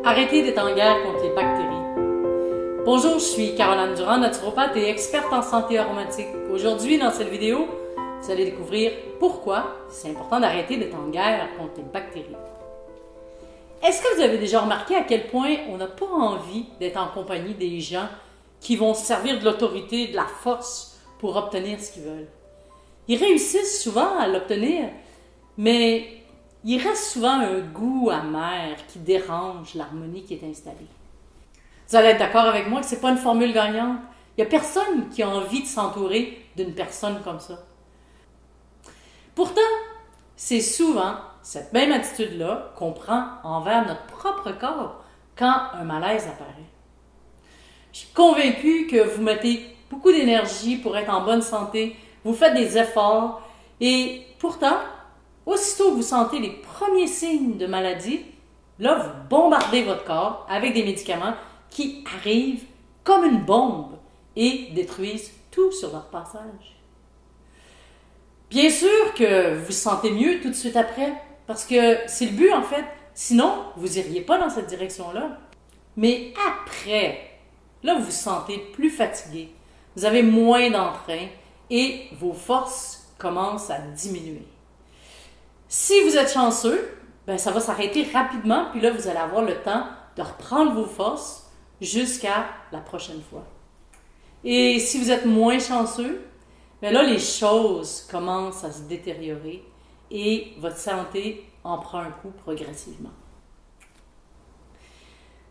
Arrêtez d'être en guerre contre les bactéries. Bonjour, je suis Caroline Durand, naturopathe et experte en santé aromatique. Aujourd'hui, dans cette vidéo, vous allez découvrir pourquoi c'est important d'arrêter d'être en guerre contre les bactéries. Est-ce que vous avez déjà remarqué à quel point on n'a pas envie d'être en compagnie des gens qui vont se servir de l'autorité, de la force pour obtenir ce qu'ils veulent? Ils réussissent souvent à l'obtenir, mais il reste souvent un goût amer qui dérange l'harmonie qui est installée. Vous allez être d'accord avec moi que ce n'est pas une formule gagnante. Il n'y a personne qui a envie de s'entourer d'une personne comme ça. Pourtant, c'est souvent cette même attitude-là qu'on prend envers notre propre corps quand un malaise apparaît. Je suis convaincue que vous mettez beaucoup d'énergie pour être en bonne santé, vous faites des efforts et pourtant, aussitôt que vous sentez les premiers signes de maladie, là, vous bombardez votre corps avec des médicaments qui arrivent comme une bombe et détruisent tout sur leur passage. Bien sûr que vous vous sentez mieux tout de suite après, parce que c'est le but en fait, sinon vous n'iriez pas dans cette direction-là. Mais après, là vous vous sentez plus fatigué, vous avez moins d'entrain et vos forces commencent à diminuer. Si vous êtes chanceux, ça va s'arrêter rapidement, puis là vous allez avoir le temps de reprendre vos forces jusqu'à la prochaine fois. Et si vous êtes moins chanceux, là, les choses commencent à se détériorer et votre santé en prend un coup progressivement.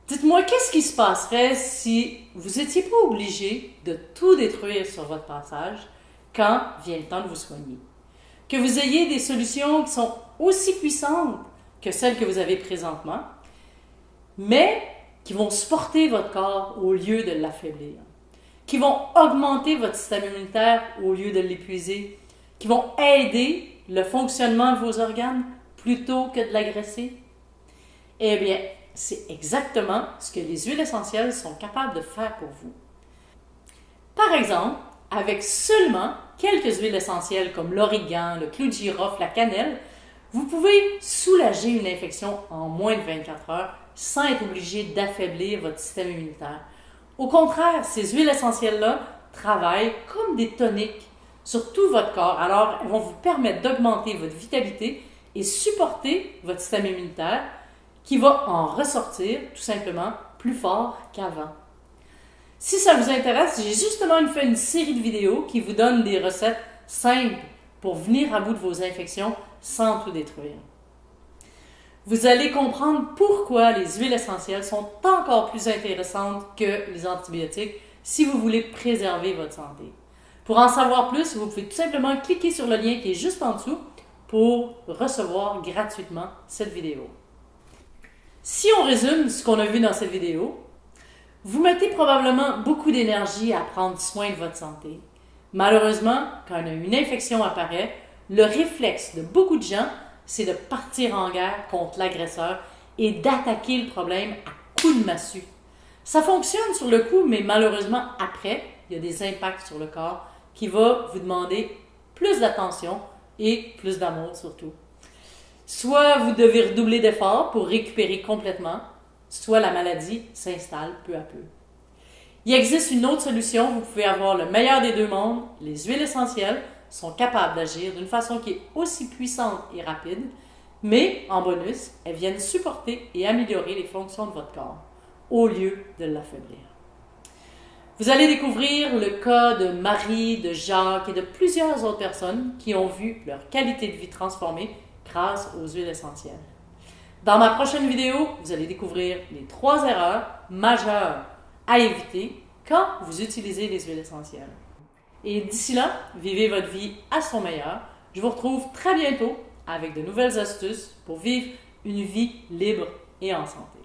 Dites-moi, qu'est-ce qui se passerait si vous n'étiez pas obligé de tout détruire sur votre passage quand vient le temps de vous soigner? Que vous ayez des solutions qui sont aussi puissantes que celles que vous avez présentement, mais qui vont supporter votre corps au lieu de l'affaiblir, qui vont augmenter votre système immunitaire au lieu de l'épuiser, qui vont aider le fonctionnement de vos organes plutôt que de l'agresser? Eh bien, c'est exactement ce que les huiles essentielles sont capables de faire pour vous. Par exemple, avec seulement quelques huiles essentielles comme l'origan, le clou de girofle, la cannelle, vous pouvez soulager une infection en moins de 24 heures sans être obligé d'affaiblir votre système immunitaire. Au contraire, ces huiles essentielles-là travaillent comme des toniques sur tout votre corps. Alors, elles vont vous permettre d'augmenter votre vitalité et supporter votre système immunitaire qui va en ressortir tout simplement plus fort qu'avant. Si ça vous intéresse, j'ai justement fait une série de vidéos qui vous donnent des recettes simples pour venir à bout de vos infections sans tout détruire. Vous allez comprendre pourquoi les huiles essentielles sont encore plus intéressantes que les antibiotiques si vous voulez préserver votre santé. Pour en savoir plus, vous pouvez tout simplement cliquer sur le lien qui est juste en dessous pour recevoir gratuitement cette vidéo. Si on résume ce qu'on a vu dans cette vidéo, vous mettez probablement beaucoup d'énergie à prendre soin de votre santé. Malheureusement, quand une infection apparaît, le réflexe de beaucoup de gens, c'est de partir en guerre contre l'agresseur et d'attaquer le problème à coups de massue. Ça fonctionne sur le coup, mais malheureusement, après, il y a des impacts sur le corps qui vont vous demander plus d'attention et plus d'amour surtout. Soit vous devez redoubler d'efforts pour récupérer complètement, soit la maladie s'installe peu à peu. Il existe une autre solution, vous pouvez avoir le meilleur des deux mondes. Les huiles essentielles sont capables d'agir d'une façon qui est aussi puissante et rapide, mais en bonus, elles viennent supporter et améliorer les fonctions de votre corps, au lieu de l'affaiblir. Vous allez découvrir le cas de Marie, de Jacques et de plusieurs autres personnes qui ont vu leur qualité de vie transformée grâce aux huiles essentielles. Dans ma prochaine vidéo, vous allez découvrir les 3 erreurs majeures à éviter quand vous utilisez les huiles essentielles. Et d'ici là, vivez votre vie à son meilleur. Je vous retrouve très bientôt avec de nouvelles astuces pour vivre une vie libre et en santé.